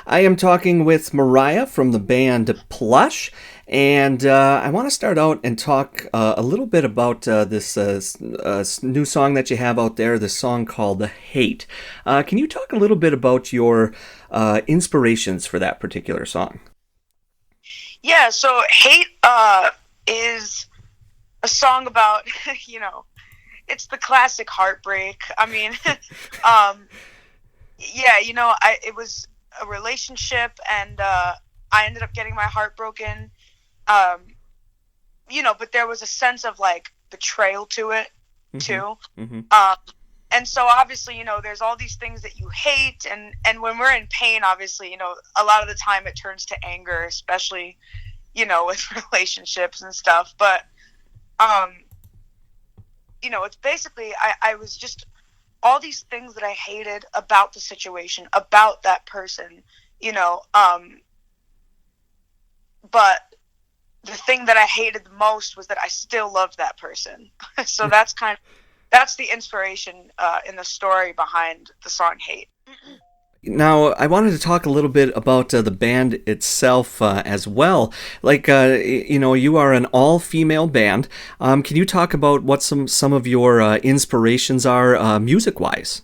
I am talking with Moriah from the band Plush, and I want to start out and talk a little bit about this new song that you have out there, this song called Hate. Can you talk a little bit about your inspirations for that particular song? Yeah, so Hate is a song about, you know, it's the classic heartbreak. I mean, um, yeah, it was a relationship and I ended up getting my heart broken. Um, but there was a sense of like betrayal to it Mm-hmm. too. Mm-hmm. Um, and so obviously, there's all these things that you hate and when we're in pain, obviously, a lot of the time it turns to anger, especially, with relationships and stuff. But um, it's basically I was just all these things that I hated about the situation, about that person, you know. But the thing that I hated the most was that I still loved that person. So that's the inspiration in the story behind the song "Hate." Now, I wanted to talk a little bit about the band itself as well. You are an all-female band. Can you talk about what some of your inspirations are music-wise?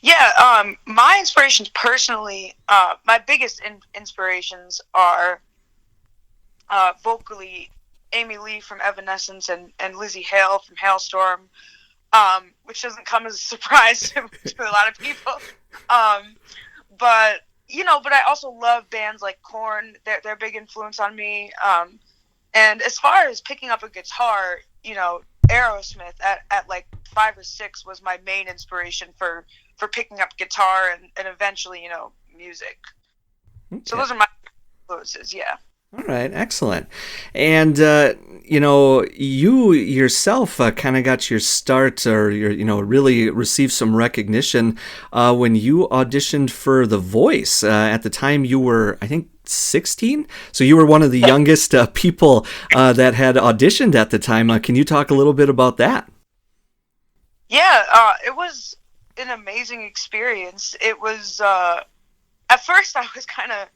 Yeah, my inspirations personally, my biggest inspirations are vocally Amy Lee from Evanescence and Lizzie Hale from Hailstorm, which doesn't come as a surprise to a lot of people. Um, but I also love bands like Korn. They're a big influence on me. And as far as picking up a guitar, Aerosmith at like 5 or 6 was my main inspiration for picking up guitar and eventually, music. So Okay. those are my influences, yeah. All right, excellent. And you yourself kind of got your start, or really received some recognition when you auditioned for The Voice. At the time, you were, I think, 16. So you were one of the youngest people that had auditioned at the time. Can you talk a little bit about that? Yeah, it was an amazing experience. It was at first I was kind of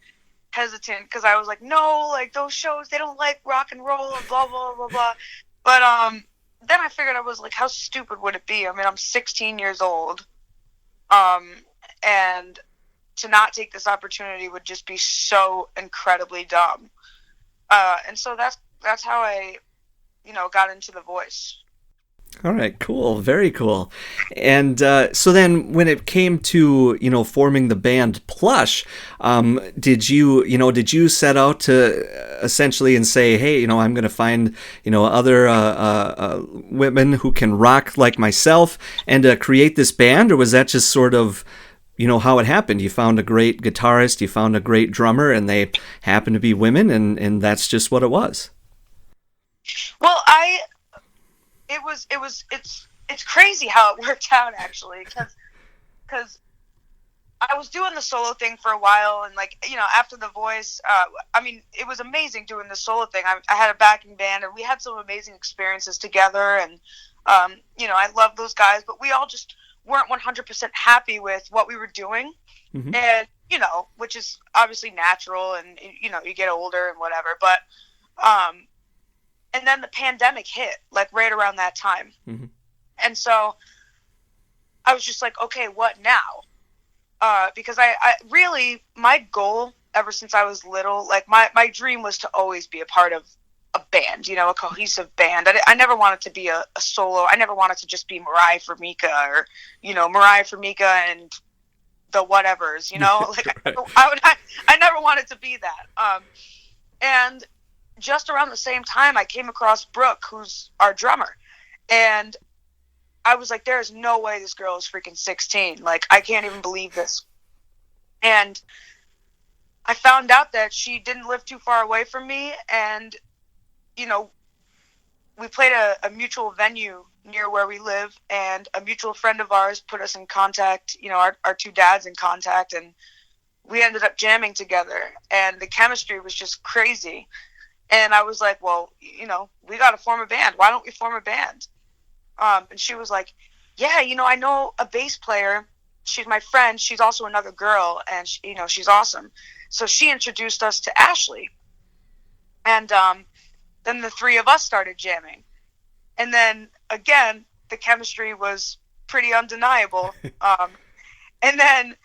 hesitant because I was like, no, like those shows they don't like rock and roll and blah blah blah blah. But then I figured I was like, how stupid would it be? I mean, I'm 16 years old, um, and to not take this opportunity would just be so incredibly dumb. And so that's how I got into The Voice. All right, cool, very cool. And so then, when it came to forming the band Plush, did you set out to essentially and say, hey, I'm going to find other women who can rock like myself and create this band, or was that just sort of how it happened? You found a great guitarist, you found a great drummer, and they happened to be women, and that's just what it was. Well, it's crazy how it worked out actually because I was doing the solo thing for a while and like after The Voice, I mean it was amazing doing the solo thing. I had a backing band and we had some amazing experiences together and I love those guys, but we all just weren't 100% happy with what we were doing. Hmm. And which is obviously natural and you get older and whatever, but um and then the pandemic hit like right around that time. Hmm. And so I was just like, okay, what now? Because I really, my goal ever since I was little, like my dream was to always be a part of a band, a cohesive band. I never wanted to be a solo. I never wanted to just be Moriah Formica or, Moriah Formica and the whatevers, like Right. I never wanted to be that. And just around the same time, I came across Brooke, who's our drummer. And I was like, there is no way this girl is freaking 16. Like, I can't even believe this. And I found out that she didn't live too far away from me. And, you know, we played a mutual venue near where we live. And a mutual friend of ours put us in contact, our two dads in contact. And we ended up jamming together. And the chemistry was just crazy. And I was like, well, we got to form a band. Why don't we form a band? And she was like, yeah, I know a bass player she's my friend. She's also another girl, and she's awesome. So she introduced us to Ashley, and then the three of us started jamming. And then again, the chemistry was pretty undeniable. And then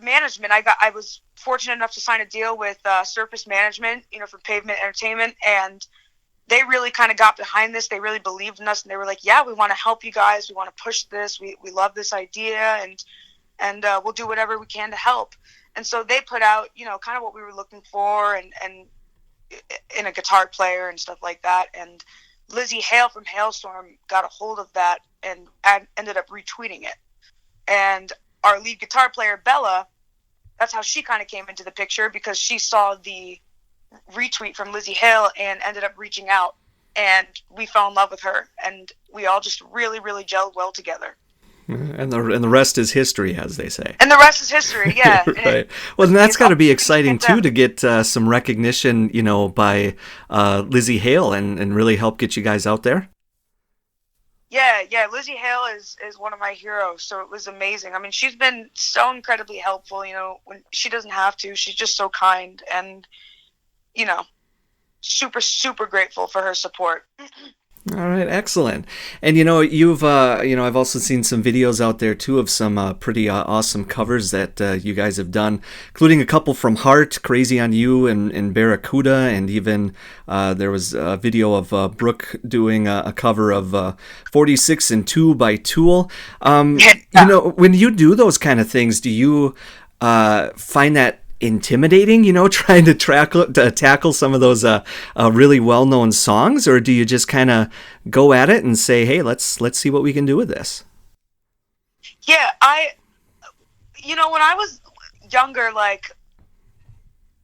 management, I was fortunate enough to sign a deal with Surface Management, from Pavement Entertainment, and they really kind of got behind this. They really believed in us, and they were like, yeah, we want to help you guys. We want to push this. We love this idea, and we'll do whatever we can to help. And so they put out, kind of what we were looking for, and in a guitar player and stuff like that. And Lizzie Hale from Hailstorm got a hold of that and ended up retweeting it. And our lead guitar player, Bella, that's how she kind of came into the picture, because she saw the retweet from Lizzie Hale and ended up reaching out, and we fell in love with her, and we all just really, really gelled well together. And the rest is history, as they say. And the rest is history, yeah. Right. Well, and that's got to be exciting too, to get some recognition, by Lizzie Hale, and really help get you guys out there. Yeah. Lizzie Hale is one of my heroes, so it was amazing. I mean, she's been so incredibly helpful. When she doesn't have to, she's just so kind, and super, super grateful for her support. All right, excellent. And you've I've also seen some videos out there too of some pretty awesome covers that you guys have done, including a couple from Heart, Crazy on You, and Barracuda, and even there was a video of Brooke doing a cover of 46 and 2 by Tool. When you do those kind of things, do you find that intimidating, trying to tackle some of those really well-known songs, or do you just kind of go at it and say, hey, let's see what we can do with this? Yeah, when I was younger,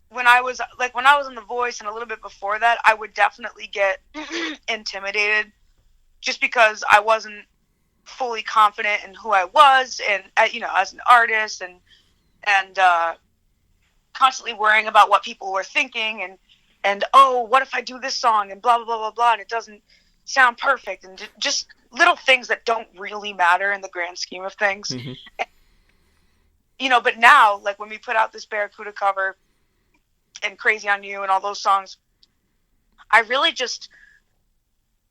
when I was in The Voice and a little bit before that, I would definitely get intimidated, just because I wasn't fully confident in who I was, and as an artist, and constantly worrying about what people were thinking, and oh, what if I do this song, and blah blah blah blah blah, and it doesn't sound perfect, and just little things that don't really matter in the grand scheme of things. Mm-hmm. But now, when we put out this Barracuda cover and Crazy on You and all those songs, I really just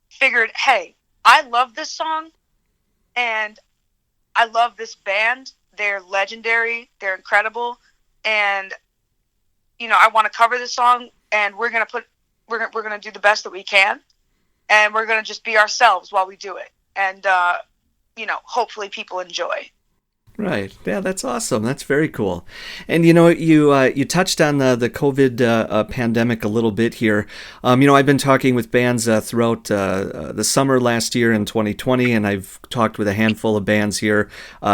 figured, hey, I love this song, and I love this band. They're legendary, they're incredible, and I want to cover this song, and we're gonna do the best that we can, and we're gonna just be ourselves while we do it, and hopefully people enjoy. Right. Yeah, that's awesome. That's very cool. And you touched on the COVID pandemic a little bit here. I've been talking with bands throughout the summer last year in 2020, and I've talked with a handful of bands here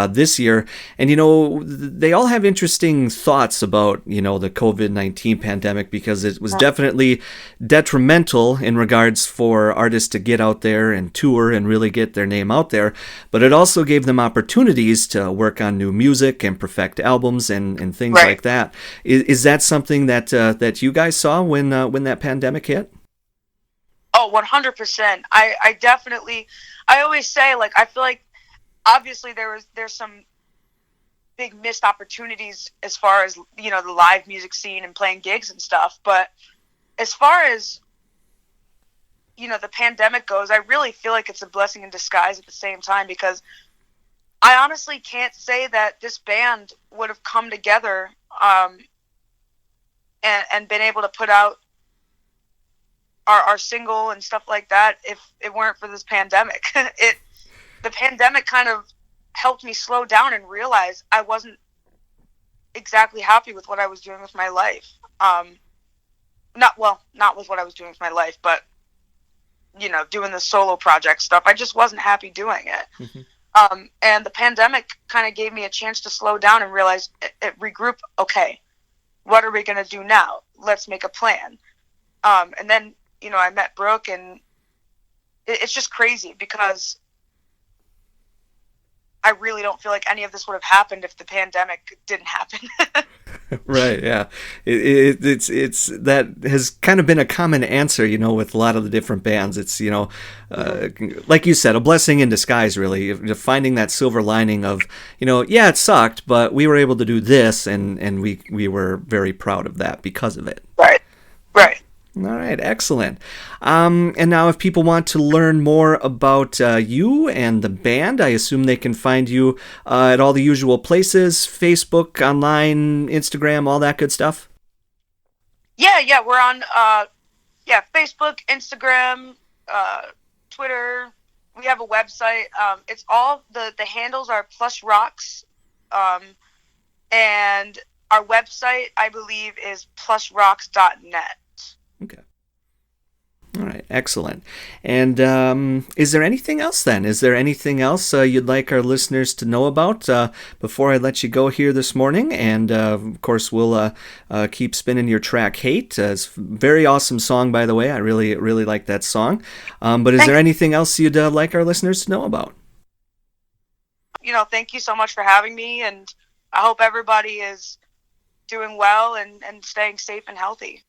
this year. And they all have interesting thoughts about the COVID-19 pandemic, because it was definitely detrimental in regards for artists to get out there and tour and really get their name out there. But it also gave them opportunities to work on new music and perfect albums and things like that. Is that something that you guys saw when that pandemic hit? Oh, 100%. I definitely, I always say, I feel like obviously there's some big missed opportunities as far as, the live music scene and playing gigs and stuff. But as far as, the pandemic goes, I really feel like it's a blessing in disguise at the same time, because I honestly can't say that this band would have come together and been able to put out our single and stuff like that if it weren't for this pandemic. The pandemic kind of helped me slow down and realize I wasn't exactly happy with what I was doing with my life. Not with what I was doing with my life, but doing the solo project stuff. I just wasn't happy doing it. Mm-hmm. And the pandemic kind of gave me a chance to slow down and realize, regroup. Okay, what are we going to do now? Let's make a plan. And then, I met Brooke, and it's just crazy, because I really don't feel like any of this would have happened if the pandemic didn't happen. Right, yeah. It's that has kind of been a common answer, with a lot of the different bands. It's, Hmm. uh, like you said, a blessing in disguise, really. Finding that silver lining of, yeah, it sucked, but we were able to do this, and we were very proud of that because of it. Right. Right. All right, excellent. And now, if people want to learn more about you and the band, I assume they can find you at all the usual places: Facebook, online, Instagram, all that good stuff. Yeah, yeah, we're on Facebook, Instagram, uh, Twitter. We have a website. It's all the handles are Plush Rocks, um, and our website I believe is plushrocks.net. Okay. All right, excellent. And is there anything else then? Is there anything else you'd like our listeners to know about before I let you go here this morning? And of course, we'll keep spinning your track "Hate." It's a very awesome song, by the way. I really, really like that song. But is there Thank anything else you'd like our listeners to know about? thank you so much for having me, and I hope everybody is doing well and staying safe and healthy.